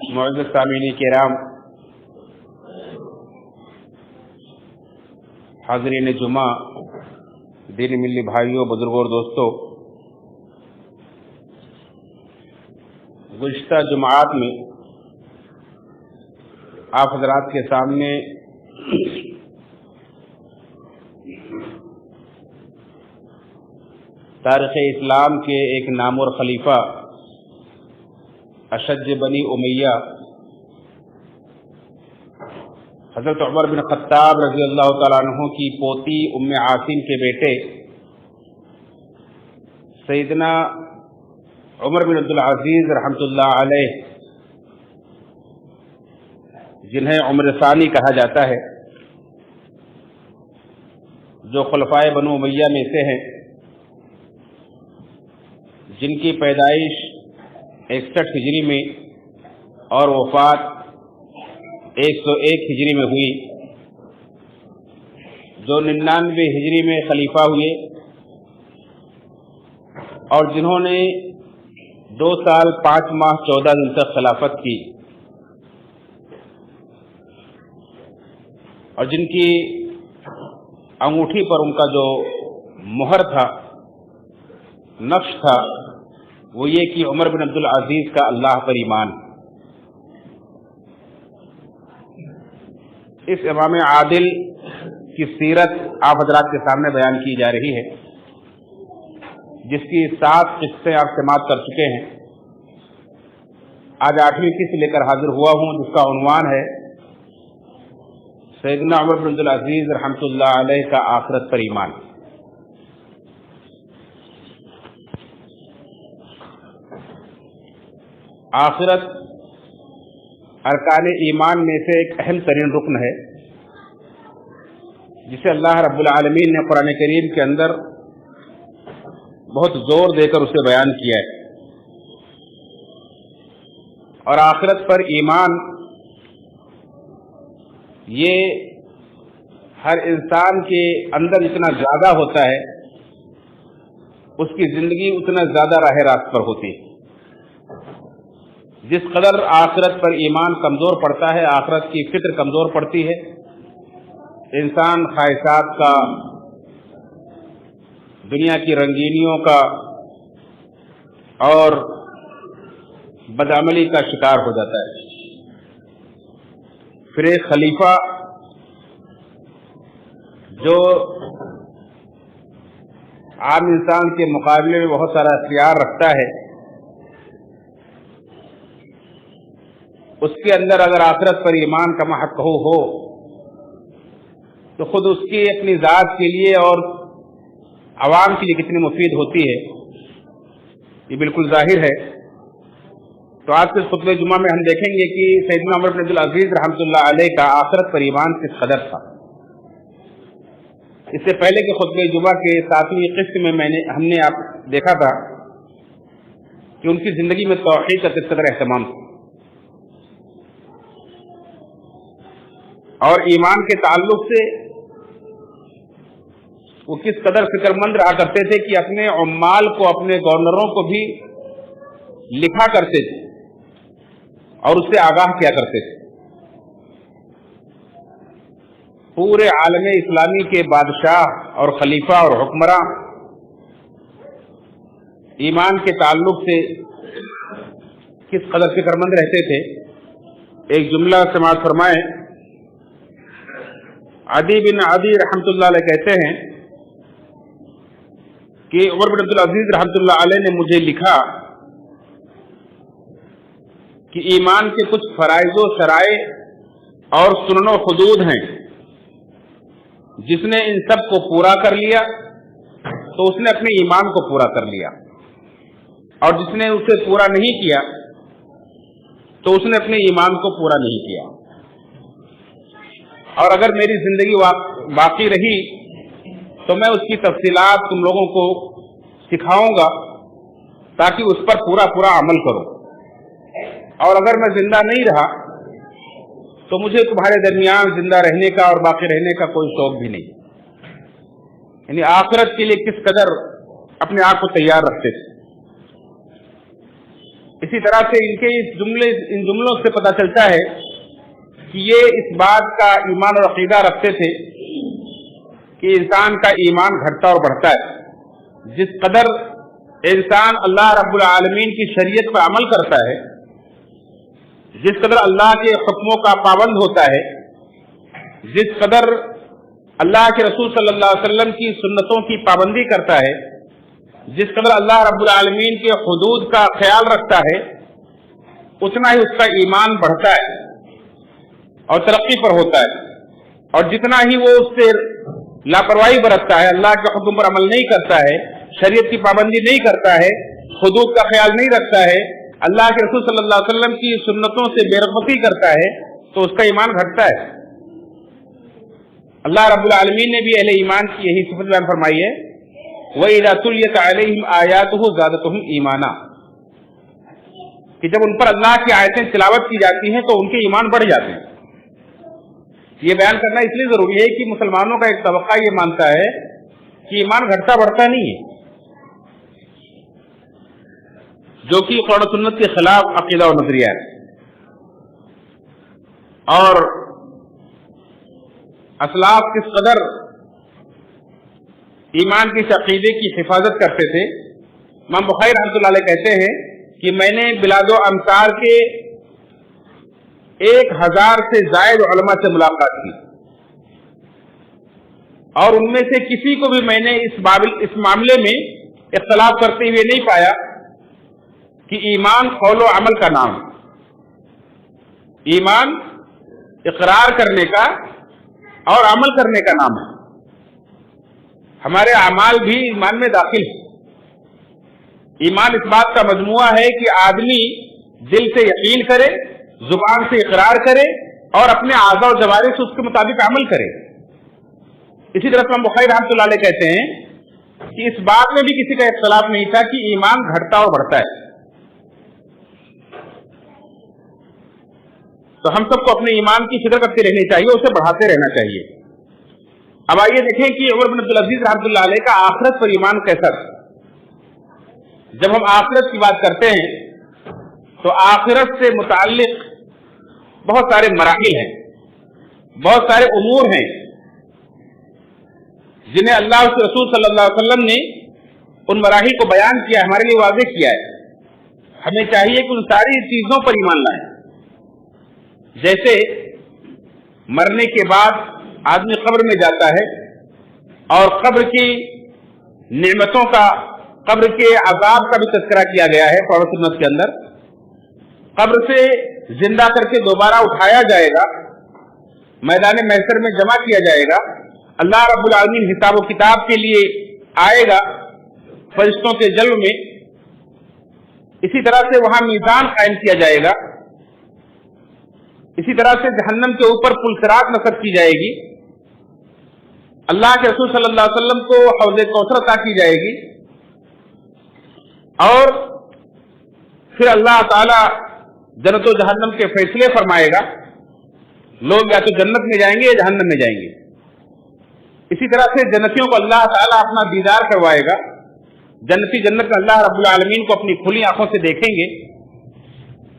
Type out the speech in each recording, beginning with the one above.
معزز سامعین کرام، حاضرین جمعہ، دین ملی بھائیوں، بزرگوں اور دوستوں، گزشتہ جمعات میں آپ حضرات کے سامنے تاریخ اسلام کے ایک نامور خلیفہ اشج بنی امیہ حضرت عمر بن خطاب رضی اللہ تعالیٰ عنہ کی پوتی ام عاصم کے بیٹے سیدنا عمر بن عبدالعزیز رحمۃ اللہ علیہ، جنہیں عمر ثانی کہا جاتا ہے، جو خلفائے بنو امیہ میں سے ہیں، جن کی پیدائش 61 ہجری میں اور وفات 101 ہجری میں ہوئی، جو 99 ہجری میں خلیفہ ہوئے اور جنہوں نے 2 سال 5 ماہ 14 دن تک خلافت کی، اور جن کی انگوٹھی پر ان کا جو مہر تھا، نقش تھا، وہ یہ کہ عمر بن عبدالعزیز کا اللہ پر ایمان۔ اس امام عادل کی سیرت آپ حضرات کے سامنے بیان کی جا رہی ہے، جس کی 7 قصے آپ سماعت کر چکے ہیں۔ آج 8ویں قسط لے کر حاضر ہوا ہوں، جس کا عنوان ہے سیدنا عمر بن عبدالعزیز رحمۃ اللہ علیہ کا آخرت پر ایمان۔ آخرت ارکان ایمان میں سے ایک اہم ترین رکن ہے، جسے اللہ رب العالمین نے قرآن کریم کے اندر بہت زور دے کر اسے بیان کیا ہے، اور آخرت پر ایمان یہ ہر انسان کے اندر جتنا زیادہ ہوتا ہے، اس کی زندگی اتنا زیادہ راہ راست پر ہوتی ہے۔ جس قدر آخرت پر ایمان کمزور پڑتا ہے، آخرت کی فکر کمزور پڑتی ہے، انسان خواہشات کا، دنیا کی رنگینیوں کا اور بدعملی کا شکار ہو جاتا ہے۔ پھر ایک خلیفہ جو عام انسان کے مقابلے میں بہت سارا اختیار رکھتا ہے، اس کے اندر اگر آخرت پر ایمان کا محق ہو تو خود اس کی اپنی ذات کے لیے اور عوام کے لیے کتنی مفید ہوتی ہے، یہ بالکل ظاہر ہے۔ تو آج کے خطبہ جمعہ میں ہم دیکھیں گے کہ سیدنا عمر بن عبدالعزیز رحمۃ اللہ علیہ کا آخرت پر ایمان کس قدر تھا۔ اس سے پہلے کے خطبہ جمعہ کے 7ویں قسط میں ہم نے آپ دیکھا تھا کہ ان کی زندگی میں توحید کا کس قدر اہتمام تھا، اور ایمان کے تعلق سے وہ کس قدر فکر مند رہا کرتے تھے کہ اپنے عمال کو، اپنے گورنروں کو بھی لکھا کرتے تھے اور اس سے آگاہ کیا کرتے تھے۔ پورے عالم اسلامی کے بادشاہ اور خلیفہ اور حکمراں ایمان کے تعلق سے کس قدر فکر مند رہتے تھے۔ ایک جملہ سماعت فرمائیں۔ عدی بن عدی رحمۃ اللہ علیہ کہتے ہیں کہ عمر بن عبدالعزیز رحمۃ اللہ علیہ نے مجھے لکھا کہ ایمان کے کچھ فرائض و شرائع اور سنن و حدود ہیں، جس نے ان سب کو پورا کر لیا تو اس نے اپنے ایمان کو پورا کر لیا، اور جس نے اسے پورا نہیں کیا تو اس نے اپنے ایمان کو پورا نہیں کیا۔ اور اگر میری زندگی باقی رہی تو میں اس کی تفصیلات تم لوگوں کو سکھاؤں گا تاکہ اس پر پورا عمل کرو، اور اگر میں زندہ نہیں رہا تو مجھے تمہارے درمیان زندہ رہنے کا اور باقی رہنے کا کوئی شوق بھی نہیں۔ یعنی آخرت کے لیے کس قدر اپنے آپ کو تیار رکھتے تھے۔ इसी तरह से इन जुमलों से पता चलता है कि ये इस बात का ईमान और अकीदा रखते थे कि इंसान का ईमान घटता और बढ़ता है। जिस कदर इंसान अल्लाह रब्बुल आलमीन की शरीयत पर अमल करता है, जिस कदर अल्लाह के हुक्मों का पाबंद होता है, जिस कदर अल्लाह के रसूल सल्लल्लाहु अलैहि वसल्लम की सुन्नतों की पाबंदी करता है, जिस कदर अल्लाह रब्बुल आलमीन के हुदूद का ख्याल रखता है, उतना ही उसका ईमान बढ़ता है और तरक्की पर होता है। और जितना ही वो उससे लापरवाही बरतता है, अल्लाह के हुक्म पर अमल नहीं करता है, शरीयत की पाबंदी नहीं करता है, हुदूद का ख्याल नहीं रखता है, अल्लाह के रसूल सल्लल्लाहु अलैहि वसल्लम की सुन्नतों से बेरगबती करता है, तो उसका ईमान घटता है। अल्लाह रब्बुल आलमीन ने भी अहले ईमान की यही सिफत बयान फरमाई है, वइज़ा तुलियत अलैहिम आयातुहु ज़ादतहुम ईमाना, कि जब उन पर अल्लाह की आयतें तिलावत की जाती हैं तो उनके ईमान बढ़ जाते हैं। ये बयान करना इसलिए जरूरी है कि मुसलमानों का एक तबका ये मानता है कि ईमान घटता बढ़ता नहीं है, जो कि कुरान और सुन्नत के खिलाफ अकीदा और नजरिया है। और असलाफ किस कदर ईमान के अकीदे की हिफाजत करते थे। इमाम बुखारी रहमतुल्लाह अलैह कहते हैं कि मैंने बिलादो अमसार के 1000 से जायद उलमा से मुलाकात की और उनमें से किसी को भी मैंने इस मामले में इख्तलाफ करते हुए नहीं पाया कि ईमान कौल व अमल का नाम, ईमान इकरार करने का और अमल करने का नाम है। हमारे अमाल भी ईमान में दाखिल है। ईमान इस बात का मजमुआ है कि आदमी दिल से यकीन करे, जुबान से इकरार करे और अपने आज़ा और जवारिह से उसके मुताबिक अमल करे। इसी तरह इमाम बुखारी रहमतुल्लाह अलैह कहते हैं कि इस बात में भी किसी का इख्तलाफ नहीं था कि ईमान घटता और बढ़ता है। तो हम सबको अपने ईमान की फिक्र करते रहनी चाहिए, उसे बढ़ाते रहना चाहिए। अब आइए देखें कि उमर बिन अब्दुल अजीज रहमतुल्लाह अलैह का आखिरत पर ईमान कैसा था। जब हम आखिरत की बात करते हैं तो आखिरत से मुताल्लिक बहुत सारे मराहिल हैं, बहुत सारे उमूर हैं जिन्हें अल्लाह के रसूल सल्लल्लाहु अलैहि वसल्लम ने उन मराहिल को बयान किया, हमारे लिए वाज़ेह किया है। हमें चाहिए कि उन सारी चीजों पर ईमान लाएं। जैसे मरने के बाद आदमी कब्र में जाता है और कब्र की नेमतों का, कब्र के अजाब का भी तज़किरा किया गया है कुरान और सुन्नत के अंदर। कब्र से जिंदा करके दोबारा उठाया जाएगा, मैदान महशर में जमा किया जाएगा, अल्लाह रब्बुल आलमीन हिसाब व किताब के लिए आएगा फरिश्तों के जल्व में। इसी तरह से वहां मीज़ान कायम किया जाएगा। इसी तरह से जहन्नम के ऊपर पुलसिरात नस्ब की जाएगी। अल्लाह के रसूल सल्लल्लाहु अलैहि वसल्लम को हौज़े कौसर अता की जाएगी और फिर अल्लाह ताला जन्नत और जहन्नम के फैसले फरमाएगा। लोग या तो जन्नत में जाएंगे या जहन्नम में जाएंगे। इसी तरह से जन्नतियों को अल्लाह ताला अपना दीदार करवाएगा। जन्नती जन्नत में अल्लाह रब्बुल आलमीन को अपनी खुली आंखों से देखेंगे।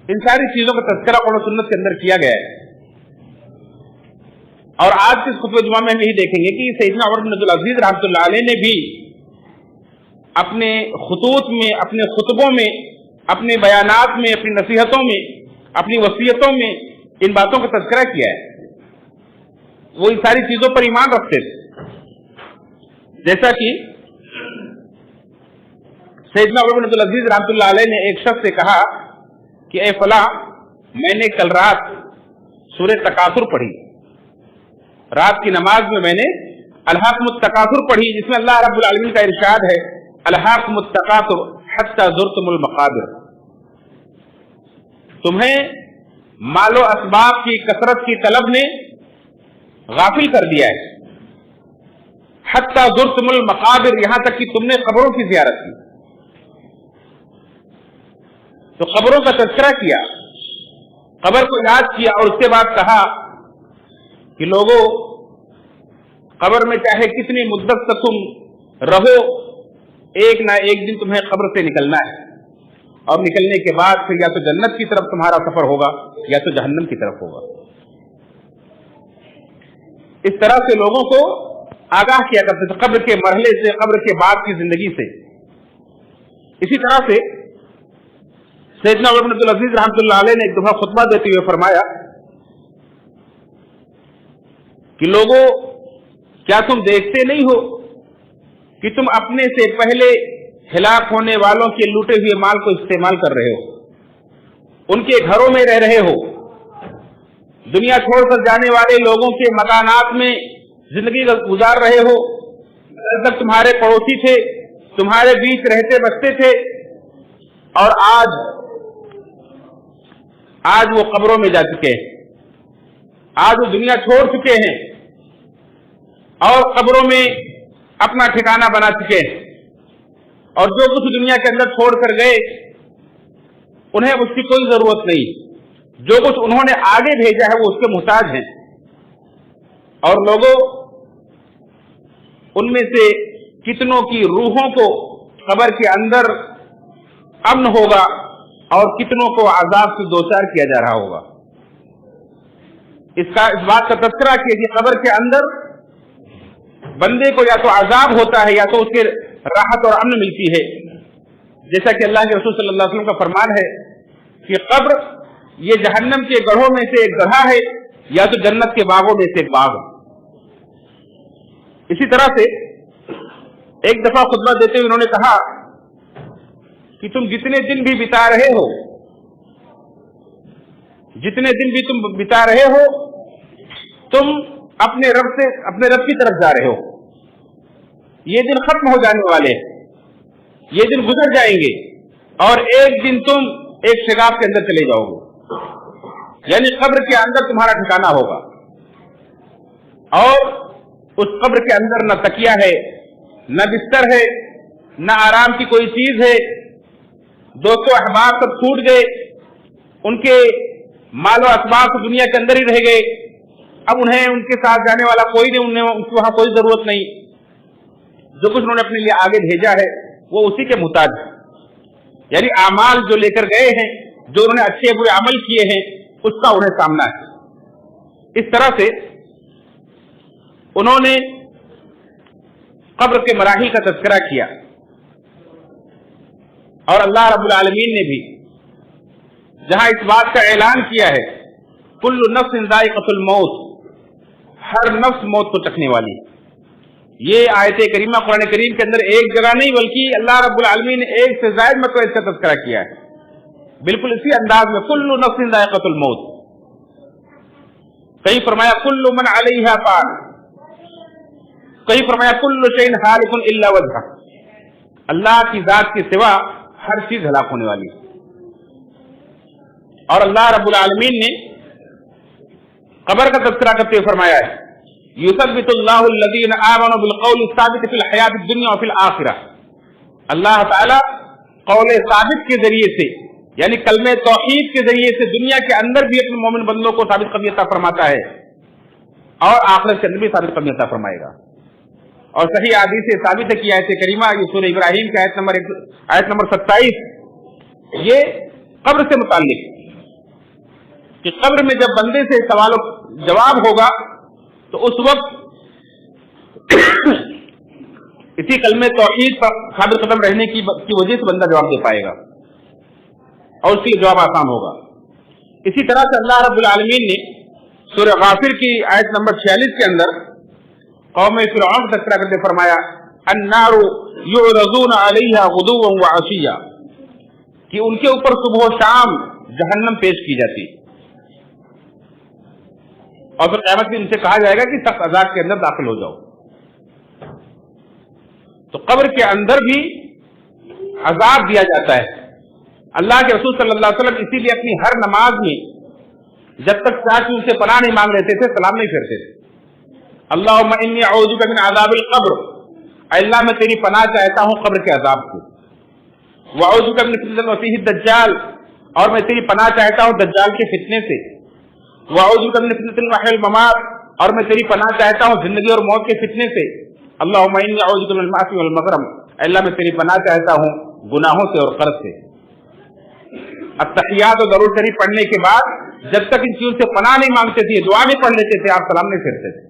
इन सारी चीजों का तज़किरा कुरान और सुन्नत के अंदर किया गया है। और आज के खुतबे जुमा में हम यही देखेंगे कि सैयदना उमर बिन अब्दुल अजीज रहमतुल्लाह अलैह ने भी अपने खुतूत में, अपने खुतबों में, अपने बयानात में, अपनी नसीहतों में, अपनी वसीयतों में इन बातों का तज़किरा किया है। वो इन सारी चीजों पर ईमान रखते थे। जैसा कि सैयदना उमर बिन अब्दुल अजीज रहमतुल्लाह अलैह ने एक शख्स से कहा कि ए फला, मैंने कल रात सूरह तकासुर पढ़ी, रात की नमाज में मैंने अलहाकुमुत तकासुर पढ़ी, जिसमें अल्लाह रब्बुल आलमीन का इरशाद है अलहाकुमुत तकासुर हत्ता ज़ुरतुमुल मक़ाबिर। तुम्हें मालो असबाब की कसरत की तलब ने गाफिल कर दिया है। हत्ता ज़ुरतुमुल मक़ाबिर, यहां तक कि तुमने कब्रों की ज़ियारत की। तो कब्रों का तज़किरा किया, कब्र को याद किया और उसके बाद कहा कि लोगों, कब्र में चाहे कितनी मुद्दत तक तुम रहो, एक ना एक दिन तुम्हें कब्र से निकलना है। اور نکلنے کے بعد پھر یا تو جنت کی طرف تمہارا سفر ہوگا یا تو جہنم کی طرف ہوگا۔ اس طرح سے لوگوں کو آگاہ کیا کرتے تھے قبر کے مرحلے سے، قبر کے بعد کی زندگی سے۔ اسی طرح سے سیدنا عمر بن عبدالعزیز رحمۃ اللہ علیہ نے ایک دفعہ خطبہ دیتے ہوئے فرمایا کہ لوگوں، کیا تم دیکھتے نہیں ہو کہ تم اپنے سے پہلے ہلاک ہونے والوں کے لوٹے ہوئے مال کو استعمال کر رہے ہو، ان کے گھروں میں رہ رہے ہو، دنیا چھوڑ کر جانے والے لوگوں کے مکانات میں زندگی گزار رہے ہو، جب تمہارے پڑوسی تھے، تمہارے بیچ رہتے بستے تھے، اور آج وہ قبروں میں جا چکے ہیں، آج وہ دنیا چھوڑ چکے ہیں اور قبروں میں اپنا ٹھکانہ بنا چکے ہیں، اور جو کچھ دنیا کے اندر چھوڑ کر گئے انہیں اس کی کوئی ضرورت نہیں، جو کچھ انہوں نے آگے بھیجا ہے وہ اس کے محتاج ہیں۔ اور لوگوں، ان میں سے کتنوں کی روحوں کو قبر کے اندر امن ہوگا اور کتنوں کو عذاب سے دوچار کیا جا رہا ہوگا۔ اس بات کا تذکرہ کیا کہ قبر کے اندر بندے کو یا تو عذاب ہوتا ہے یا تو اس کے راحت اور امن ملتی ہے، جیسا کہ اللہ کے رسول صلی اللہ علیہ وسلم کا فرمان ہے کہ قبر یہ جہنم کے گڑھوں میں سے ایک گڑھا ہے یا تو جنت کے باغوں میں سے ایک باغ ہے۔ اسی طرح سے ایک دفعہ خطبہ دیتے ہوئے انہوں نے کہا کہ تم جتنے دن بھی بتا رہے ہو، جتنے دن بھی تم بتا رہے ہو، تم اپنے رب کی طرف جا رہے ہو۔ یہ دن ختم ہو جانے والے ہیں، یہ دن گزر جائیں گے، اور ایک دن تم ایک شگاف کے اندر چلے جاؤ گے، یعنی قبر کے اندر تمہارا ٹھکانہ ہوگا، اور اس قبر کے اندر نہ تکیہ ہے، نہ بستر ہے، نہ آرام کی کوئی چیز ہے۔ دوستوں احباب سب چھوٹ گئے، ان کے مال و اسباب تو دنیا کے اندر ہی رہ گئے، اب انہیں ان کے ساتھ جانے والا کوئی نہیں، انہیں ان کی وہاں کوئی ضرورت نہیں، جو کچھ انہوں نے اپنے لیے آگے بھیجا ہے وہ اسی کے محتاج ہے، یعنی اعمال جو لے کر گئے ہیں، جو انہوں نے اچھے برے عمل کیے ہیں، اس کا انہیں سامنا ہے۔ اس طرح سے انہوں نے قبر کے مراحل کا تذکرہ کیا، اور اللہ رب العالمین نے بھی جہاں اس بات کا اعلان کیا ہے کل نفس ذائقۃ الموت، ہر نفس موت کو چکھنے والی ہے، یہ آیت کریمہ قرآن کریم کے اندر ایک جگہ نہیں بلکہ اللہ رب العالمین نے ایک سے زائد مرتبہ اس کا تذکرہ کیا ہے، بالکل اسی انداز میں کل نفس ذائقۃ الموت۔ کہیں فرمایا کل من علیہا فان، کہیں فرمایا کل شیء ہالک الا وجہہ، اللہ کی ذات کے سوا ہر چیز ہلاک ہونے والی ہے۔ اور اللہ رب العالمین نے قبر کا تذکرہ کرتے ہوئے فرمایا ہے یثبت اللہ الذین آمنوا بالقول الثابت فی الحیات الدنیا وفی الآخرہ، اللہ تعالی قول ثابت کے ذریعے سے، یعنی کلمہ توحید کے ذریعے سے دنیا کے اندر بھی اپنے مومن بندوں کو ثابت قدمی عطا فرماتا ہے، اور آخرت کے اندر بھی ثابت قدمی عطا فرمائے گا۔ اور صحیح حدیث سے ثابت ہے کہ آیت کریمہ یہ سورہ ابراہیم کی آیت نمبر 27 یہ قبر سے متعلق کہ قبر میں جب بندے سے سوال و جواب ہوگا تو اس وقت اسی کلمہ توحید پر ثابت قدم رہنے کی وجہ سے بندہ جواب دے پائے گا اور اس کے لیے جواب آسان ہوگا۔ اسی طرح سے اللہ رب العالمین نے سورہ غافر کی آیت نمبر 46 کے اندر قوم فرعون کا تذکرہ کرتے فرمایا النار یعرضون علیہا غدوا وعشیا، کہ ان کے اوپر صبح و شام جہنم پیش کی جاتی، اور پھر قیامت میں ان سے کہا جائے گا کہ سخت عذاب کے اندر داخل ہو جاؤ۔ تو قبر کے اندر بھی عذاب دیا جاتا ہے۔ اللہ کے رسول صلی اللہ علیہ وسلم اسی لیے اپنی ہر نماز میں جب تک چاچو ان سے پناہ نہیں مانگ لیتے تھے سلام نہیں پھیرتے تھے۔ اللہم انی اعوذ بک من عذاب القبر، اللہ میں تیری پناہ چاہتا ہوں قبر کے عذاب سے، واعوذ بک من فتنۃ المسیح الدجال، اور میں تیری پناہ چاہتا ہوں دجال کے فتنے سے، واعوذ بک من فتنۃ المحیا والممات، اور میں تیری پناہ چاہتا ہوں زندگی اور موت کے فتنے سے، اللہم انی اعوذ بک من المعاصی والمغرم، اللہ میں تیری پناہ چاہتا ہوں گناہوں سے اور قرض سے۔ अत्तहियात और दरूद शरीफ पढ़ने के बाद जब तक इन चीजों से पनाह नहीं मांगते थे, दुआ भी पढ़ लेते थे, आप सलाम नहीं फेरते थे।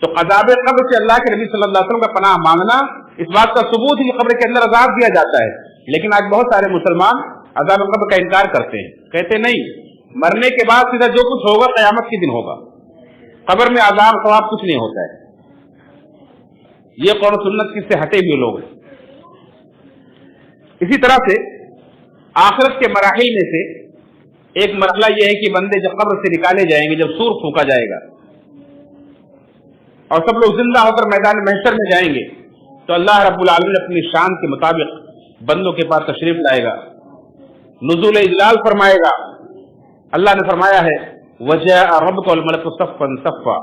तो अज़ाब कब्र से अल्लाह के नबी सल्लल्लाहु अलैहि वसल्लम का पनाह मांगना इस बात का सबूत है कि कब्र के अंदर अजाब दिया जाता है। लेकिन आज बहुत सारे मुसलमान अज़ाब कब्र का इनकार करते हैं, कहते नहीं, मरने के बाद सीधा जो कुछ होगा क़यामत के दिन होगा, कब्र में अज़ाब सवाब कुछ नहीं होता है। ये कौन सुन्नत की से हटे हुए लोग हैं। इसी तरह से आखिरत के मराहिल में से एक मरहला यह है कि बंदे जब कब्र से निकाले जाएंगे, जब सूर फूंका जाएगा और सब लोग जिंदा होकर मैदान महशर में जाएंगे, तो अल्लाह रब्बुल आलमीन अपनी शान के मुताबिक बंदों के पास तशरीफ लाएगा, नुज़ूल इजलाल फरमाएगा। अल्लाह ने फरमाया है वजाअ रब्बुका वल मलकु सफ़्फ़न सफ़्फ़ा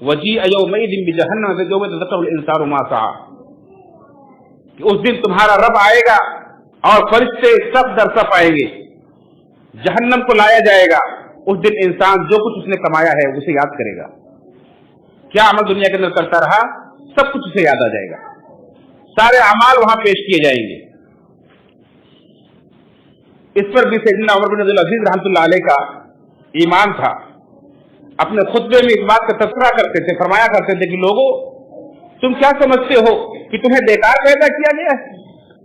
वजीअ यौमइज़िन बिजहन्नम यौम यतज़क्करुल इंसानु मा सआ, कि उस दिन तुम्हारा रब आएगा और फरिश्ते सफ दर सफ आएंगे, जहन्नम को लाया जाएगा। उस दिन इंसान जो कुछ उसने कमाया है उसे याद करेगा, क्या अमल दुनिया के अंदर करता रहा सब कुछ उसे याद आ जाएगा, सारे अमाल वहां पेश किए जाएंगे। इस पर भी सैयदना उमर बिन अब्दुल अजीज रहमतुल्लाह अलैह का ईमान था। अपने खुतबे में इस बात का तज़किरा करते थे, फरमाया करते थे कि लोगों, तुम क्या समझते हो कि तुम्हें बेकार पैदा किया गया है?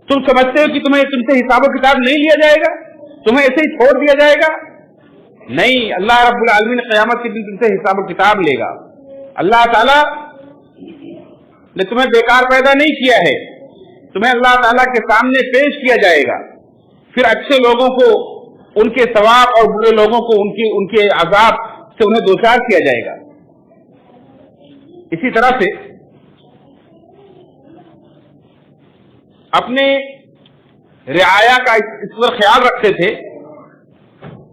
तुम समझते हो कि तुमसे हिसाब किताब नहीं लिया जाएगा, तुम्हें ऐसे ही छोड़ दिया जाएगा? नहीं, अल्लाह रब्बुल आलमीन क़यामत के दिन तुमसे हिसाब किताब लेगा। अल्लाह ताला ने तुम्हें बेकार पैदा नहीं किया है, तुम्हें अल्लाह ताला के सामने पेश किया जाएगा, फिर अच्छे लोगों को उनके सवाब और बुरे लोगों को उनके अजाब से उन्हें दोचार किया जाएगा। इसी तरह से अपने रियाया का इस पर ख्याल रखते थे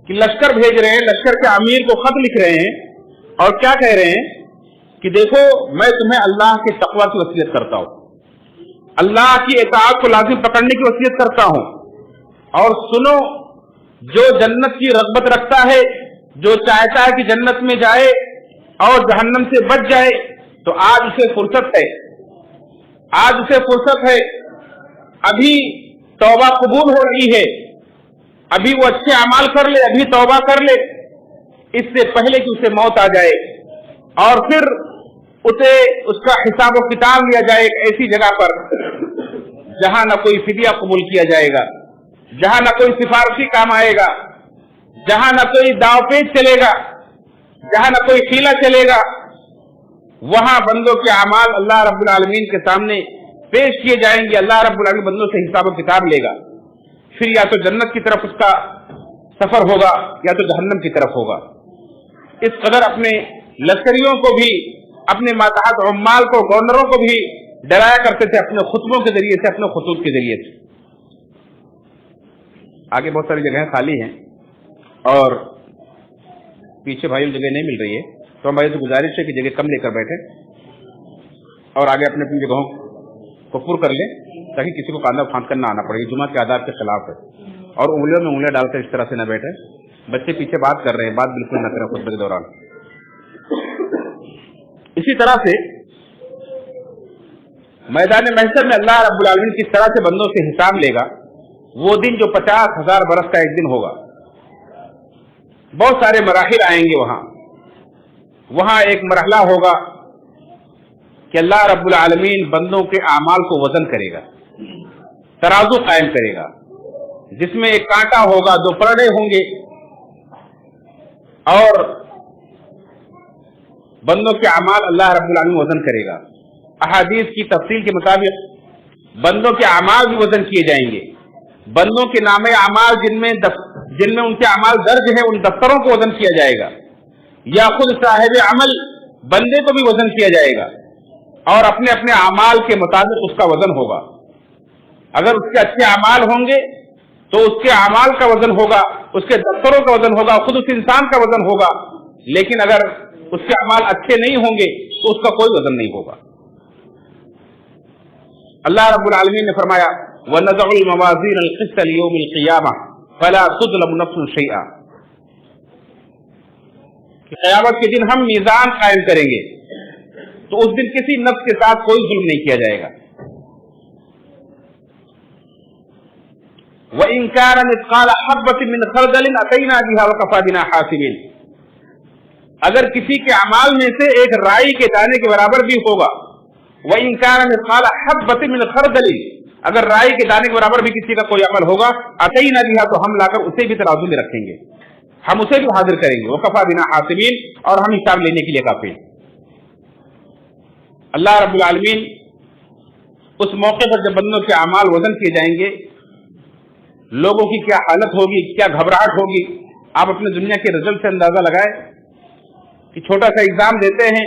कि लश्कर भेज रहे हैं, लश्कर के अमीर को खत लिख रहे हैं और क्या कह रहे हैं कि देखो, मैं तुम्हें अल्लाह के तक़वा की वसीयत करता हूं, अल्लाह की इताअत को लाजिम पकड़ने की वसीयत करता हूं, और सुनो, जो जन्नत की रग़बत रखता है, जो चाहता है कि जन्नत में जाए और जहन्नम से बच जाए, तो आज उसे फुर्सत है, आज उसे फुर्सत है, अभी तौबा कबूल हो रही है, अभी वो अच्छे अमाल कर ले, अभी तौबा कर ले, इससे पहले कि उसे मौत आ जाए और फिर उसे उसका हिसाब और किताब लिया जाए एक ऐसी जगह पर जहां न कोई फिदिया कबूल किया जाएगा, जहां न कोई सिफारशी काम आएगा, जहां न कोई दावपेच चलेगा, जहां न कोई हीला चलेगा। वहां बंदों के अमाल अल्लाह रब्बुल आलमीन के सामने पेश किए जाएंगे, अल्लाह रब्बुल आलमीन बंदों से हिसाब और किताब लेगा, फिर या तो जन्नत की तरफ उसका सफर होगा या तो जहन्नम की तरफ होगा। इस कदर अपने लश्करियों को भी, अपने मातहत उम्माल को, गवर्नरों को भी डराया करते थे अपने खुतबों के जरिए से, अपने खुतूब के जरिए से। आगे बहुत सारी जगहें खाली हैं और पीछे भाइयों जगह नहीं मिल रही है, तो हम भाइयों से गुजारिश है कि जगह कम लेकर बैठे और आगे अपने अपनी जगहों को पुर कर लें, ताकि किसी को कांधा फांद कर ना आना पड़े। जुमा के आदाब के खिलाफ है और उंगलियों में उंगलियां डालकर इस तरह से न बैठे। बच्चे पीछे बात कर रहे हैं, बात बिल्कुल न करें खुतबे के दौरान। इसी तरह से मैदान महशर में अल्लाह रब्बुल आलमीन किस तरह से बंदों से हिसाब लेगा, वो दिन जो 50,000 बरस का एक दिन होगा, बहुत सारे मराहिल आएंगे वहां एक मरहला होगा कि अल्लाह रब्बुल आलमीन बंदों के आमाल को वजन करेगा, तराजू कायम करेगा, जिसमें एक कांटा होगा, दो परड़े होंगे और बंदों के अमाल अल्लाह रब्बुल आलमीन वजन करेगा। अहादीस की तफसील के मुताबिक बंदों के अमाल भी वजन किए जाएंगे, बंदों के नामे अमाल जिनमें उनके अमाल दर्ज है उन दफ्तरों को वजन किया जाएगा, या खुद साहिब अमल बंदे को भी वजन किया जाएगा और अपने अपने अमाल के मुताबिक उसका वजन होगा। अगर उसके अच्छे अमाल होंगे तो उसके अमाल का वजन होगा, उसके दफ्तरों का वजन होगा, खुद उस इंसान का वजन होगा। लेकिन अगर उसके अमाल अच्छे नहीं होंगे तो उसका कोई वजन नहीं होगा। अल्लाह रब्बुल आलमीन ने फरमाया वनज़उल मवाज़ीन अल-क़िस्त लियौमिल क़ियामह फला तुज़लमु नफ़्सुन शैआ, कि क़यामत के दिन हम मीज़ान कायम करेंगे तो उस दिन किसी नफ्स के साथ कोई जुल्म नहीं किया जाएगा। وَإِن كَانَ مِثْقَالَ حَبَّةٍ مِّنْ خَرْدَلٍ أَتَيْنَا بِهَا وَكَفَىٰ بِنَا حَاسِبِينَ. اگر کسی کے اعمال میں سے ایک رائی کے دانے کے برابر بھی ہوگا، وَإِن كَانَ مِثْقَالَ حَبَّةٍ مِّنْ خَرْدَلٍ، اگر رائی کے دانے کے برابر بھی کسی کا کوئی عمل ہوگا، أَتَيْنَا بِهَا، تو ہم لا کر اسے بھی ترازو میں رکھیں گے، ہم اسے بھی حاضر کریں گے، وَكَفَىٰ بِنَا حَاسِبِينَ، اور ہم حساب لینے کے لیے کافی. اللہ رب العالمین اس موقع پر جب بندوں کے اعمال وزن کیے جائیں گے، لوگوں کی کیا حالت ہوگی، کیا گھبراہٹ ہوگی. آپ اپنے دنیا کے رزلٹ سے اندازہ لگائیں کہ چھوٹا سا ایگزام دیتے ہیں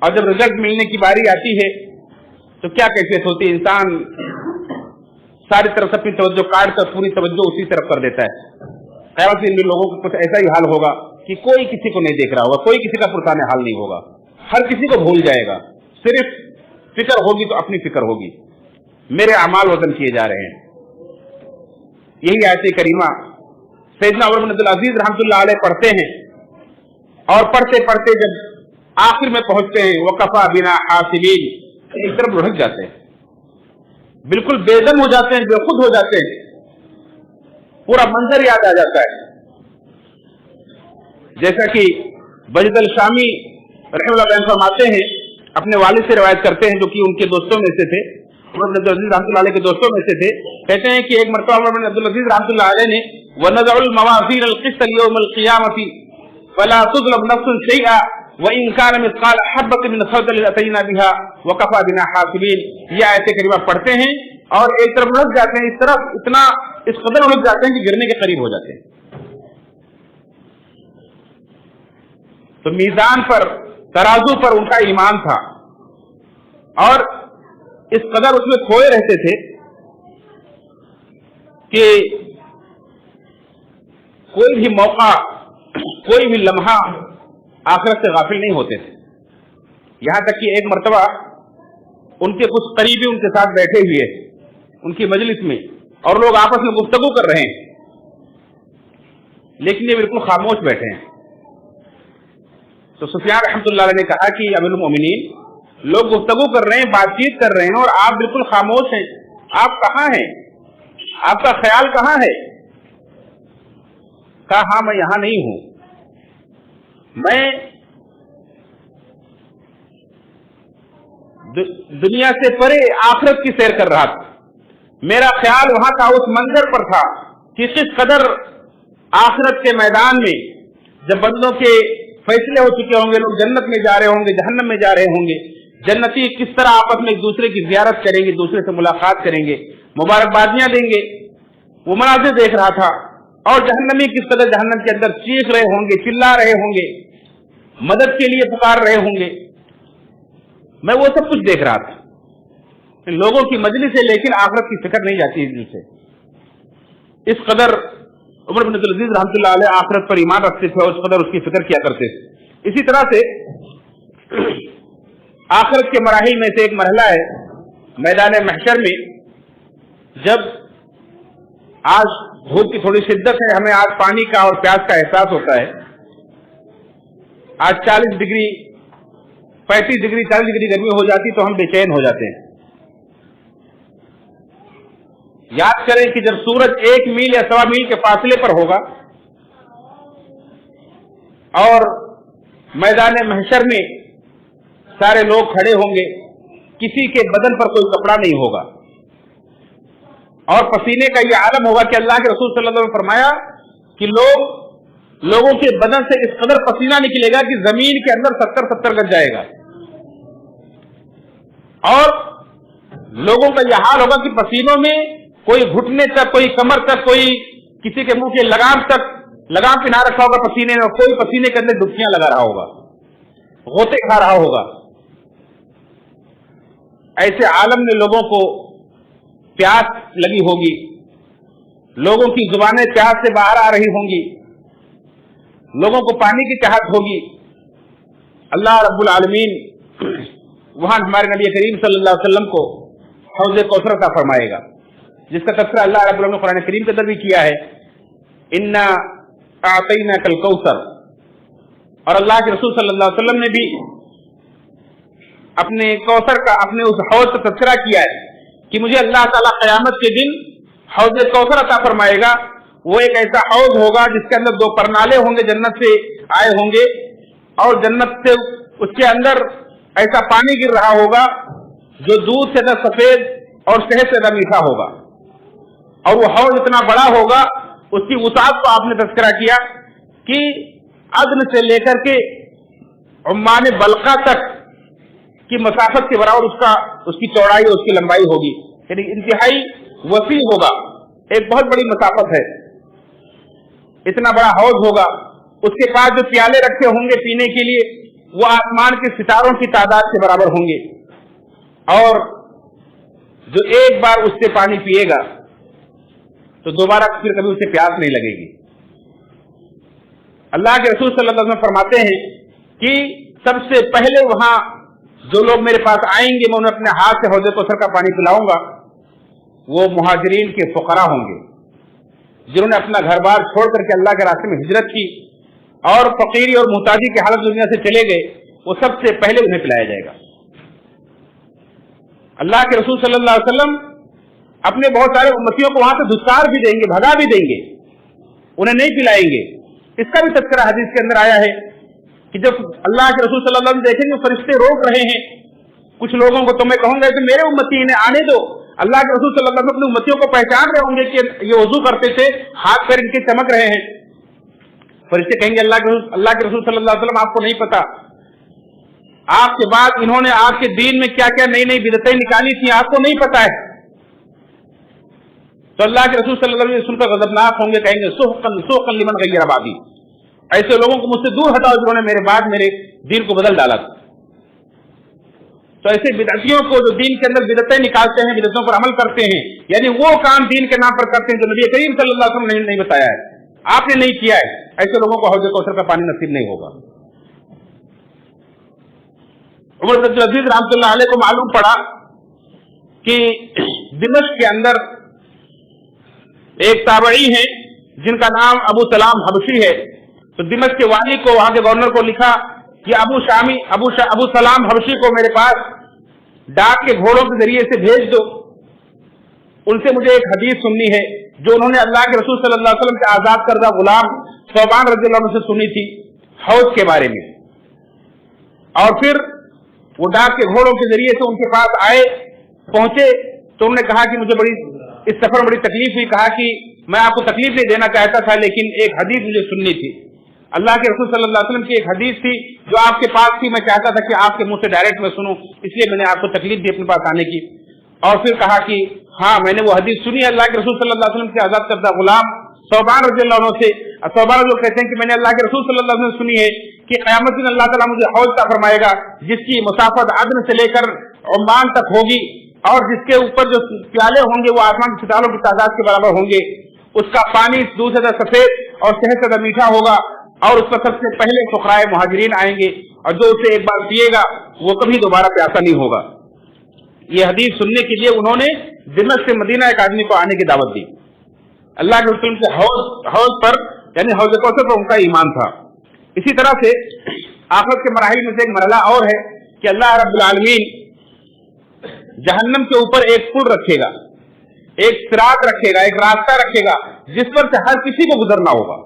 اور جب رزلٹ ملنے کی باری آتی ہے تو کیا کیفیت ہوتی ہے. انسان ساری طرف اپنی توجہ کاٹ کر پوری توجہ اسی طرف کر دیتا ہے. قیامت کے دن لوگوں کا کچھ ایسا ہی حال ہوگا کہ کوئی کسی کو نہیں دیکھ رہا ہوگا، کوئی کسی کا پرسان حال نہیں ہوگا، ہر کسی کو بھول جائے گا. صرف فکر ہوگی تو اپنی فکر ہوگی، میرے اعمال وزن کیے جا رہے ہیں. یہی آیت کریمہ سیدنا عمر بن عبدالعزیز رحمۃ اللہ علیہ پڑھتے ہیں، اور پڑھتے پڑھتے جب آخر میں پہنچتے ہیں وَكَفَىٰ بِنَا حَاسِبِينَ، ایک طرف لڑک جاتے ہیں، بالکل بے دم ہو جاتے ہیں، بے خود ہو جاتے ہیں، پورا منظر یاد آ جاتا ہے. جیسا کہ بجد الشامی رحمہ اللہ علیہ فرماتے ہیں، اپنے والد سے روایت کرتے ہیں جو کہ ان کے دوستوں میں سے تھے، عمر بن عبدالعزیز رحمۃ اللہ علیہ کے دوستوں میں سے تھے. کہتے ہیں کہ ایک مرتبہ عمر بن عبدالعزیز رحمۃ اللہ علیہ نے وَنَضَعُ الْمَوَازِينَ الْقِسْطَ لِيَوْمِ الْقِيَامَةِ فَلَا تُظْلَمُ نَفْسٌ شَيْئًا وَإِن كَانَ مِثْقَالَ حَبَّةٍ مِّنْ خَرْدَلٍ أَتَيْنَا بِهَا وَكَفَىٰ بِنَا حَاسِبِينَ. یہ آیت کریمہ پڑھتے ہیں اور ایک طرف اڑک جاتے ہیں، اس طرف اتنا اس قدر اڑک جاتے ہیں کہ گرنے کے قریب ہو جاتے ہیں. تو میزان پر، ترازو پر ان کا ایمان تھا اور اس قدر اس میں کھوئے رہتے تھے کہ کوئی بھی موقع، کوئی بھی لمحہ آخرت سے غافل نہیں ہوتے تھے. یہاں تک کہ ایک مرتبہ ان کے کچھ قریبی ان کے ساتھ بیٹھے ہوئے ان کی مجلس میں اور لوگ آپس میں گفتگو کر رہے ہیں، لیکن یہ بالکل خاموش بیٹھے ہیں. تو سفیان رحمۃ اللہ علیہ نے کہا کہ امیر المومنین، لوگ گفتگو کر رہے ہیں، بات چیت کر رہے ہیں اور آپ بالکل خاموش ہیں، آپ کہاں ہیں؟ آپ کا خیال کہاں ہے؟ کہا ہاں میں یہاں نہیں ہوں، میں دنیا سے پرے آخرت کی سیر کر رہا تھا. میرا خیال وہاں کا اس منظر پر تھا کہ کس قدر آخرت کے میدان میں جب بندوں کے فیصلے ہو چکے ہوں گے، لوگ جنت میں جا رہے ہوں گے، جہنم میں جا رہے ہوں گے، جنتی کس طرح آپس میں ایک دوسرے کی زیارت کریں گے، دوسرے سے ملاقات کریں گے، مبارکبادیاں دیں گے، وہ مناظر دیکھ رہا تھا. اور جہنمی کس قدر جہنم کے اندر چیخ رہے ہوں گے، چلا رہے ہوں گے، مدد کے لیے پکار رہے ہوں گے. میں وہ سب کچھ دیکھ رہا تھا. لوگوں کی مجلس ہے لیکن آخرت کی فکر نہیں جاتی دل سے. اس قدر عمر بن عبدالعزیز رحمۃ اللہ علیہ آخرت پر ایمان رکھتے تھے اور اس قدر اس کی فکر کیا کرتے تھے. اسی طرح سے آخرت کے مراحل میں سے ایک مرحلہ ہے میدان محشر میں، جب آج بھوک کی تھوڑی شدت ہے، ہمیں آج پانی کا اور پیاس کا احساس ہوتا ہے. آج 40 ڈگری 35 ڈگری 40 ڈگری گرمی ہو جاتی تو ہم بے چین ہو جاتے ہیں. یاد کریں کہ جب سورج 1 میل یا 1.25 میل کے فاصلے پر ہوگا اور میدان محشر میں سارے لوگ کھڑے ہوں گے، کسی کے بدن پر کوئی کپڑا نہیں ہوگا اور پسینے کا یہ عالم ہوگا کہ اللہ کے رسول صلی اللہ علیہ وسلم نے فرمایا کہ لوگوں کے بدن سے اس قدر پسینہ نکلے گا کہ زمین کے اندر 70 گز جائے گا. اور لوگوں کا یہ حال ہوگا کہ پسینوں میں کوئی گھٹنے تک، کوئی کمر تک، کوئی کسی کے منہ کے لگام تک لگام پہنا رکھا ہوگا پسینے میں، کوئی پسینے کے اندر ڈبکیاں لگا رہا ہوگا، غوطے کھا رہا ہوگا. ایسے عالم میں لوگوں کو پیاس لگی ہوگی، لوگوں کی زبانیں پیاس سے باہر آ رہی ہوں گی، لوگوں کو پانی کی چاہت ہوگی. اللہ رب العالمین وہاں ہمارے نبی کریم صلی اللہ علیہ وسلم کو حوض کوثر عطا فرمائے گا، جس کا تذکرہ اللہ رب العالمین نے قرآن کریم کے اندر بھی کیا ہے، انا اعطیناک الکوثر. اور اللہ کے رسول صلی اللہ علیہ وسلم نے بھی اپنے کوثر کا، اپنے اس حوض کا تذکرہ کیا ہے کہ مجھے اللہ تعالیٰ قیامت کے دن हौज कौसर अता फरमाएगा। वो एक ऐसा हौज होगा जिसके अंदर 2 परनाले होंगे, जन्नत से आए होंगे, और जन्नत से उसके अंदर ऐसा पानी गिर रहा होगा जो दूध से ज्यादा सफेद और शहद से ज्यादा मीठा होगा। और वो हौज इतना बड़ा होगा, उसकी वसाअत को आपने तज़किरा किया कि अदन से लेकर के उम्मान बलका तक की मसाफत के बराबर उसकी चौड़ाई और उसकी लंबाई होगी, यानी इंतहाई वसी होगा, एक बहुत बड़ी मसाफत है। इतना बड़ा हौज होगा, उसके पास जो प्याले रखे होंगे पीने के लिए वो आसमान के सितारों की तादाद के बराबर होंगे, और जो एक बार उससे पानी पिएगा तो दोबारा फिर कभी उसे प्यास नहीं लगेगी। अल्लाह के रसूल सल्लल्लाहु अलैहि वसल्लम फरमाते हैं कि सबसे पहले वहां जो लोग मेरे पास आएंगे मैं उन्हें अपने हाथ से हौज़ कौसर का पानी पिलाऊंगा, वो मुहाजिरीन के फुकरा होंगे जिन्होंने अपना घर बार छोड़ करके अल्लाह के रास्ते में हिजरत की और फकीरी और मुहताजी की हालत दुनिया से चले गए, वो सबसे पहले उन्हें पिलाया जाएगा। अल्लाह के रसूल सल्लल्लाहु अलैहि वसल्लम अपने बहुत सारे उम्मतियों को वहां से धुतकार भी देंगे, भगा भी देंगे, उन्हें नहीं पिलाएंगे। इसका भी तज़किरा हदीस के अंदर आया है कि जब अल्लाह के रसूल सल्लल्लाहु अलैहि वसल्लम देखेंगे फरिश्ते रोक रहे हैं कुछ लोगों को, तो मैं कहूंगा कि मेरे उम्मती इन्हें आने दो। अल्लाह के रसूल सल्लल्लाहु अलैहि वसल्लम अपने उम्मतियों को पहचान रहे होंगे कि ये वजू करते थे, हाथ पैर इनके चमक रहे हैं। फरिश्ते कहेंगे अल्लाह के रसूल सल्लल्लाहु अलैहि वसल्लम आपको नहीं पता, आपके बाद इन्होंने आपके दीन में क्या क्या नई नई बिदअतें निकाली थी, आपको नहीं पता है। तो अल्लाह के रसूल सल्लल्लाहु अलैहि वसल्लम सुनकर गज़बनाक होंगे, कहेंगे सुहक़न लिमन गय्यरा बादी, ऐसे लोगों को मुझसे दूर हटाओ जिन्होंने मेरे बाद मेरे दीन को बदल डाला था। तो ऐसे बिदअतियों को जो दीन के अंदर बिदअतें निकालते हैं, बिदअतों पर अमल करते हैं, यानी वो काम दीन के नाम पर करते हैं जो नबी करीम सल्लल्लाहु अलैहि वसल्लम ने नहीं बताया है, आपने नहीं किया है, ऐसे लोगों को हौज़ कौसर का पानी नसीब नहीं होगा। उमर इब्न अब्दुल अज़ीज़ रहमतुल्लाह अलैह को मालूम पड़ा कि दिमश्क के अंदर एक ताबई है जिनका नाम अबू सलाम हबशी है। तो दिमश्क के वाली को, वहां के गवर्नर को लिखा कि अबू सलाम हबशी को मेरे पास डाक के घोड़ों के जरिए से भेज दो, उनसे मुझे एक हदीस सुननी है जो उन्होंने अल्लाह के रसूल सल्लल्लाहु अलैहि वसल्लम के आजाद करदा गुलाम सौबान रज़ियल्लाहु अन्हु से सुनी थी हौज के बारे में। और फिर वो डाक के घोड़ों के जरिए से उनके पास आए, पहुंचे तो उन्होंने कहा कि मुझे इस सफर में बड़ी तकलीफ हुई। कहा कि मैं आपको तकलीफ नहीं देना चाहता था, लेकिन एक हदीस मुझे सुननी थी। अल्लाह के रसूल सल्लल्लाहु अलैहि वसल्लम की एक हदीस थी जो आपके पास थी, मैं चाहता था कि आपके मुंह से डायरेक्ट मैं सुनूं, इसलिए मैंने आपको तकलीफ दी अपने पास आने की। और फिर कहा कि हाँ, मैंने वो हदीस सुनी अल्लाह के रसूल सल्लल्लाहु अलैहि वसल्लम के आजाद करदा गुलाम सौबान रज़ियल्लाहु अन्हु से। सौबान जो कहते हैं कि मैंने अल्लाह के रसूल सल्लल्लाहु अलैहि वसल्लम सुनी है कि क़यामत दिन अल्लाह ताला मुझे हौज अता फरमाएगा जिसकी मुसाफत अदन से लेकर उम्मान तक होगी, और जिसके ऊपर जो प्याले होंगे वो आसमान के सितारों की तादाद के बराबर होंगे। उसका पानी दूध से ज्यादा सफेद और शहद से ज्यादा मीठा होगा, और उस पर सबसे पहले फुकराए मुहाजिरीन आएंगे, और जो उसे एक बार पिएगा वो कभी दोबारा प्यासा नहीं होगा। ये हदीस सुनने के लिए उन्होंने दिमश्क से मदीना एक आदमी को आने की दावत दी। अल्लाह के रसूल के हौज पर यानी हौज कौसर पर उनका ईमान था। इसी तरह से आखिरत के मराहिल में से एक मरहला और है कि अल्लाह रब्बुल आलमीन जहन्नम के ऊपर एक पुल रखेगा, एक सिरात रखेगा, एक रास्ता रखेगा जिस पर से हर किसी को गुजरना होगा,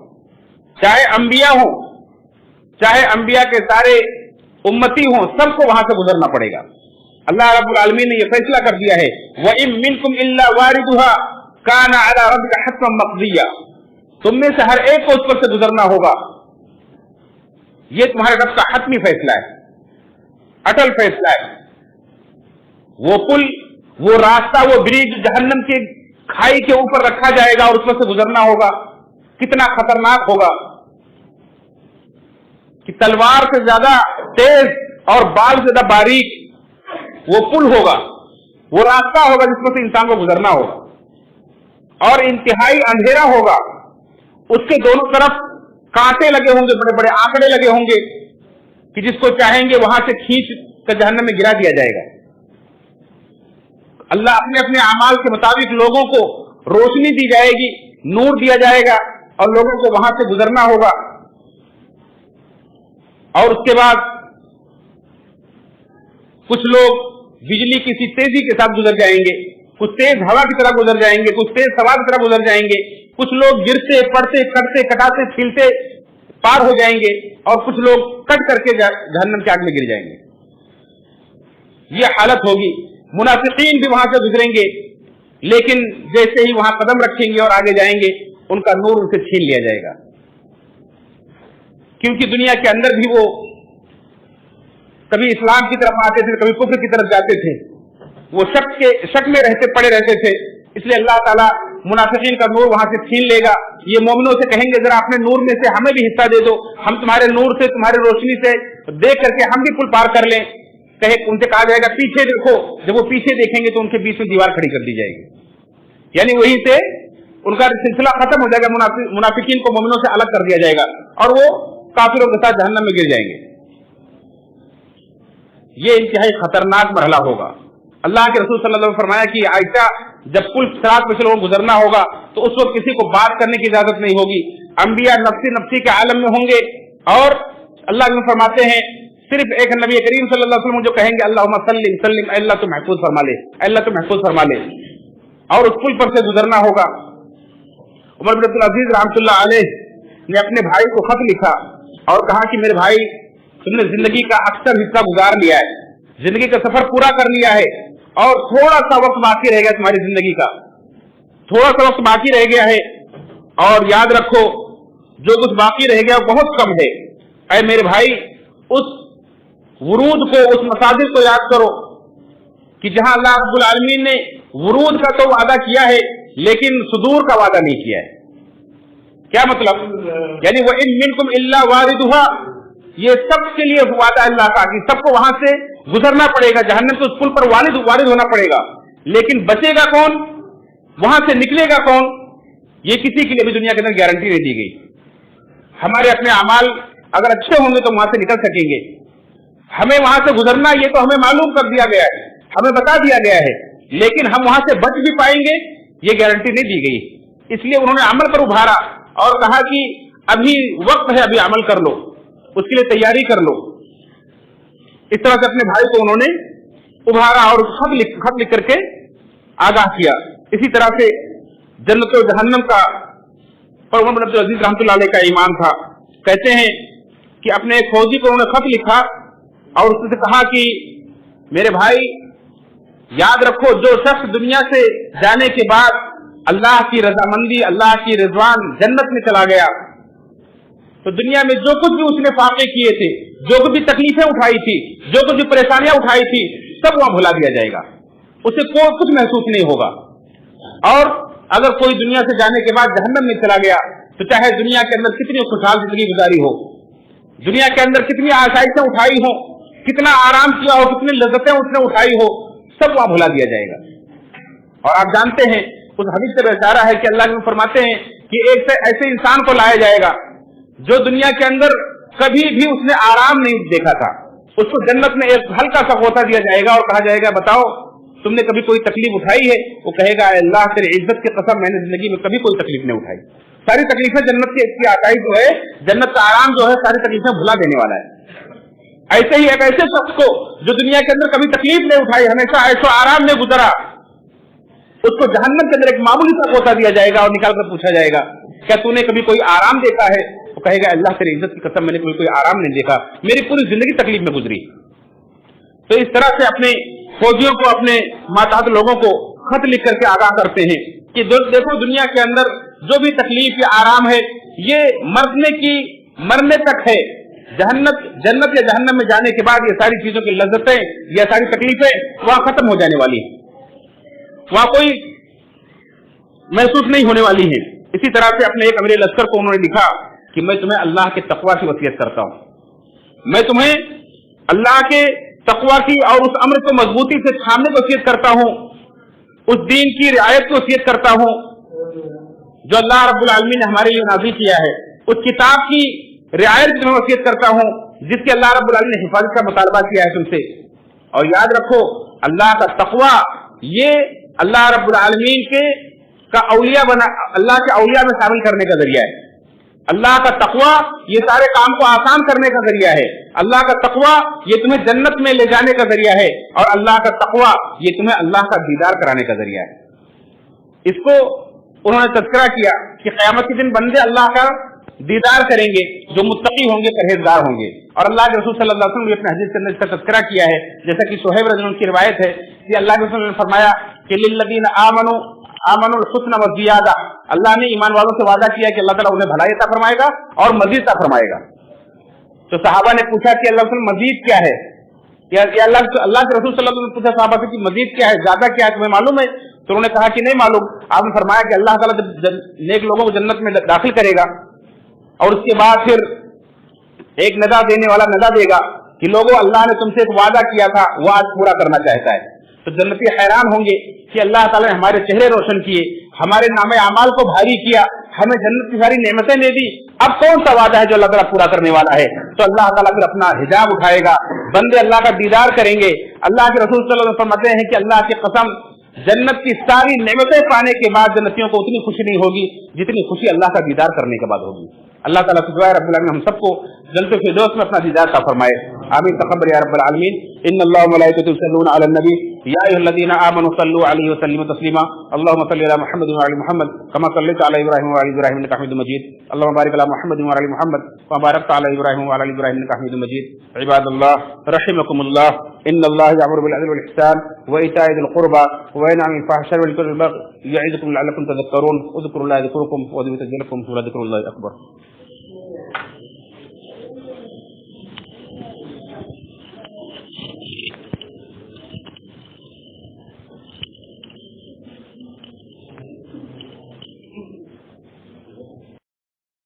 चाहे अंबिया हो, चाहे अंबिया के सारे उम्मती हो, सबको वहां से गुजरना पड़ेगा। अल्लाह रब्बुल आलमीन ने यह फैसला कर दिया है, व इम मिनकुम इल्ला वारिदुहा काना अला रब्बिका हत्तम मक़दिया, तुम में से हर एक को उस पर से गुजरना होगा। यह तुम्हारे रब का हतमी फैसला है, अटल फैसला है। वो पुल, वो रास्ता, वो ब्रिज जहन्नम के खाई के ऊपर रखा जाएगा और उस पर से गुजरना होगा। कितना खतरनाक होगा कि तलवार से ज्यादा तेज और बाल से ज्यादा बारीक वो पुल होगा, वो रास्ता होगा जिस पर से इंसान को गुजरना होगा, और इंतहाई अंधेरा होगा। उसके दोनों तरफ कांटे लगे होंगे, बड़े बड़े आंकड़े लगे होंगे कि जिसको चाहेंगे वहां से खींच कर जहन्नम में गिरा दिया जाएगा। अल्लाह अपने अपने अमाल के मुताबिक लोगों को रोशनी दी जाएगी, नूर दिया जाएगा, और लोगों को वहां से गुजरना होगा। और उसके बाद कुछ लोग बिजली की सी तेजी के साथ गुजर जाएंगे, कुछ तेज हवा की तरह गुजर जाएंगे, कुछ तेज हवा की तरह गुजर जाएंगे, कुछ लोग गिरते पड़ते कटते कटाते छीलते पार हो जाएंगे, और कुछ लोग कट करके जहन्नम की आग में गिर जाएंगे। ये हालत होगी। मुनाफिकीन भी वहां से गुजरेंगे, लेकिन जैसे ही वहां कदम रखेंगे और आगे जाएंगे, उनका नूर उनसे छीन लिया जाएगा, क्योंकि दुनिया के अंदर भी वो कभी इस्लाम की तरफ आते थे, कभी कुफ्र की तरफ जाते थे, वो शक में पड़े रहते थे। इसलिए अल्लाह ताला मुनाफिकीन का नूर वहां से छीन लेगा। ये मोमिनों से कहेंगे जरा अपने नूर में से हमें भी हिस्सा दे दो, हम तुम्हारे नूर से तुम्हारी रोशनी से देख करके हम भी पुल पार कर लें। उनसे कहा जाएगा पीछे देखो। जब वो पीछे देखेंगे तो उनके बीच में दीवार खड़ी कर दी जाएगी, यानी वहीं से उनका सिलसिला खत्म हो जाएगा। मुनाफिकीन को मोमिनों से अलग कर दिया जाएगा और वो काफिरों के साथ जहन्नम में गिर जाएंगे। ये इंतहाई खतरनाक मरहला होगा। अल्लाह के रसूल सल्लल्लाहु अलैहि वसल्लम ने फरमाया कि आयशा, जब पुल सिरात पे से लोगों को गुजरना होगा तो उस वक्त किसी को बात करने की इजाजत नहीं होगी। अंबिया नफ्सी नफ्सी के आलम में होंगे, और अल्लाह ने फरमाते हैं सिर्फ एक नबी करीम सल्लल्लाहु अलैहि वसल्लम जो कहेंगे अल्लाहुम्मा सल्लिम सल्लिम, अल्लाह तो महफूज फरमा ले, अल्लाह तो महफूज फरमा ले, और उस पुल पर से गुजरना होगा। उमर बिन अब्दुल अजीज रहमतुल्लाह अलैह ने अपने भाई को खत लिखा और कहा कि मेरे भाई, तुमने जिंदगी का अक्सर हिस्सा गुजार लिया है, जिंदगी का सफर पूरा कर लिया है, और थोड़ा सा वक्त बाकी रह गया तुम्हारी जिंदगी का, थोड़ा सा वक्त बाकी रह गया है, और याद रखो जो कुछ बाकी रह गया वो बहुत कम है। ऐ मेरे भाई, उस वुरूद को, उस मसाजिद को याद करो कि जहां अल्लाह रब्बुल आलमीन ने वुरूद का तो वादा किया है लेकिन सुदूर का वादा नहीं किया है। क्या मतलब? यानी वो इन मिनकुम इल्ला वारिदुहा, ये सबके लिए वादा अल्लाह का कि सबको वहां से गुजरना पड़ेगा, जहन्नम के उस पुल पर वारिद होना पड़ेगा, लेकिन बचेगा कौन, वहां से निकलेगा कौन, ये किसी के लिए भी दुनिया के अंदर गारंटी नहीं दी गई। हमारे अपने अमाल अगर अच्छे होंगे तो वहां से निकल सकेंगे, हमें वहां से गुजरना ये तो हमें मालूम कर दिया गया है, हमें बता दिया गया है, लेकिन हम वहां से बच भी पाएंगे ये गारंटी नहीं दी गई। इसलिए उन्होंने अमल पर उभारा और कहा कि अभी वक्त है, अभी अमल कर लो, उसके लिए तैयारी कर लो। इस तरह से अपने भाई को उन्होंने उभारा और खत लिख करके आगाह किया। इसी तरह से जन्नत और जहन्नम का पर उमर बिन अब्दुल अजीज रहमतुल्लाह अलैह का ईमान था। कहते हैं कि अपने एक फौजी को उन्होंने खत लिखा और उससे कहा कि मेरे भाई, याद रखो जो शख्स दुनिया से जाने के बाद अल्लाह की रजामंदी, अल्लाह की रिजवान, जन्नत में चला गया, तो दुनिया में जो कुछ भी उसने फाके किए थे, जो कुछ भी तकलीफें उठाई थी, जो कुछ भी परेशानियां उठाई थी, सब वहां भुला दिया जाएगा, उसे कोई कुछ महसूस नहीं होगा। और अगर कोई दुनिया से जाने के बाद जहन्नम में चला गया तो चाहे दुनिया के अंदर कितनी खुशहाल जिंदगी गुजारी हो, दुनिया के अंदर कितनी आसाइशें उठाई हो, कितना आराम किया हो, कितनी लज्जतें उसने उठाई हो, सब वहां भुला दिया जाएगा। और आप जानते हैं उस हदीस से बेचारा है कि अल्लाह ने फरमाते हैं कि एक से ऐसे इंसान को लाया जाएगा जो दुनिया के अंदर कभी भी उसने आराम नहीं देखा था, उसको जन्नत में एक हल्का सा गोता दिया जाएगा और कहा जाएगा बताओ तुमने कभी कोई तकलीफ उठाई है? वो कहेगा अल्लाह तेरी इज्जत की कसम, मैंने जिंदगी में कभी कोई तकलीफ नहीं उठाई। सारी तकलीफें जन्नत की इसकी आकाई जो है, जन्नत का आराम जो है, सारी तकलीफें भुला देने वाला है। ऐसे ही एक ऐसे शख्स को जो दुनिया के अंदर कभी तकलीफ नहीं उठाई, हमेशा ऐसो आराम में गुजरा, उसको जहन्नम के अंदर एक मामूली सा गोता दिया जाएगा और निकाल कर पूछा जाएगा क्या तूने कभी कोई आराम देखा है? वो कहेगा अल्लाह तेरी इज्जत की कसम, मैंने कभी कोई आराम नहीं देखा, मेरी पूरी जिंदगी तकलीफ में गुजरी। तो इस तरह से अपने फौजियों को, अपने मातहत लोगों को खत लिख करके आगाह करते हैं कि देखो दुनिया के अंदर जो भी तकलीफ या आराम है ये मरने तक है, जन्नत या जहन्नम में जाने के बाद ये सारी चीजों की लज्जतें, ये सारी तकलीफें वहां खत्म हो जाने वाली है, वहां कोई महसूस नहीं होने वाली है। इसी तरह से अपने एक अमीर लश्कर को उन्होंने लिखा कि मैं तुम्हें अल्लाह के तकवा की वसीयत करता हूं, मैं तुम्हें अल्लाह के तकवा की और उस अम्र को मजबूती से थामने की वसीयत करता हूं, उस दीन की रियायत की वसीयत करता हूं जो अल्लाह रब्बुल आलमीन ने हमारे लिए नाज़िल किया है, उस किताब की रियायत की वसीयत करता हूं जिसके अल्लाह रब्बुल आलमीन ने हिफाजत का मुतालबा किया है तुमसे। और याद रखो अल्लाह का तकवा ये अल्लाह रब्बुल आलमीन के का औलिया बना, अल्लाह के औलिया में शामिल करने का जरिया है। اللہ کا تقوی یہ سارے کام کو آسان کرنے کا ذریعہ ہے، اللہ کا تقوی یہ تمہیں جنت میں لے جانے کا ذریعہ ہے، اور اللہ کا تقوی یہ تمہیں اللہ کا دیدار کرانے کا ذریعہ ہے۔ اس کو انہوں نے تذکرہ کیا کہ قیامت کے دن بندے اللہ کا دیدار کریں گے جو متقی ہوں گے، پرہیزگار ہوں گے، اور اللہ کے رسول صلی اللہ علیہ وسلم نے اپنے حدیث کے اندر اس کا تذکرہ کیا ہے، جیسا کہ صہیب رضی اللہ عنہ کی روایت ہے کہ اللہ کے رسول نے فرمایا کہ للذین آمنوا الحسن والزیادہ، اللہ نے ایمان والوں سے وعدہ کیا کہ اللہ تعالیٰ انہیں بھلائی عطا فرمائے گا اور مزید عطا فرمائے گا۔ تو صحابہ نے پوچھا کہ اللہ رسول مزید کیا ہے، یا اللہ کے رسول صلی اللہ علیہ وسلم نے پوچھا صحابہ سے کہ مزید کیا ہے، زیادہ کیا ہے، تمہیں معلوم ہے؟ تو انہوں نے کہا کہ نہیں معلوم۔ آپ نے فرمایا کہ اللہ تعالیٰ جب نیک لوگوں کو جنت میں داخل کرے گا اور اس کے بعد پھر ایک ندا دینے والا ندا دے گا کہ لوگوں اللہ نے تم سے ایک وعدہ کیا تھا وہ آج پورا کرنا چاہتا ہے۔ تو جنتی حیران ہوں گے کہ اللہ تعالیٰ نے ہمارے چہرے روشن کیے، ہمارے نام اعمال کو بھاری کیا، ہمیں جنت کی ساری نعمتیں دے دی، اب کون سا وعدہ ہے جو اللہ تعالیٰ پورا کرنے والا ہے؟ تو اللہ تعالیٰ پھر اپنا حجاب اٹھائے گا، بندے اللہ کا دیدار کریں گے۔ اللہ کے رسول صلی اللہ علیہ وسلم فرماتے ہیں کہ اللہ کی قسم جنت کی ساری نعمتیں پانے کے بعد جنتیوں کو اتنی خوشی نہیں ہوگی جتنی خوشی اللہ کا دیدار کرنے کے بعد ہوگی۔ اللہ تعالیٰ سے دعا ہے رب العالمین ہم سب کو جنت الفردوس میں اپنا دیدار عطا فرمائے، آمین تقبل یا رب العالمین۔ ان اللہ وملائکتہ یصلون علی النبی یا ایھا الذین آمنوا صلوا علیہ وسلموا تسلیما، اللهم صل علی محمد وعلی محمد کما صلیت علی ابراہیم وعلی ابراہیم انک حمید مجید، اللهم بارک علی محمد وعلی محمد کما بارکت علی ابراہیم وعلی ابراہیم انک حمید مجید۔ عباد اللہ رحمکم اللہ، ان اللہ یأمر بالعدل والإحسان وإیتاء ذی القربى وینہی عن الفحشاء والمنکر والبغی یعظکم لعلکم تذکرون، اذکروا اللہ یذکرکم وادعوہ یستجب لکم ولذکر اللہ اکبر۔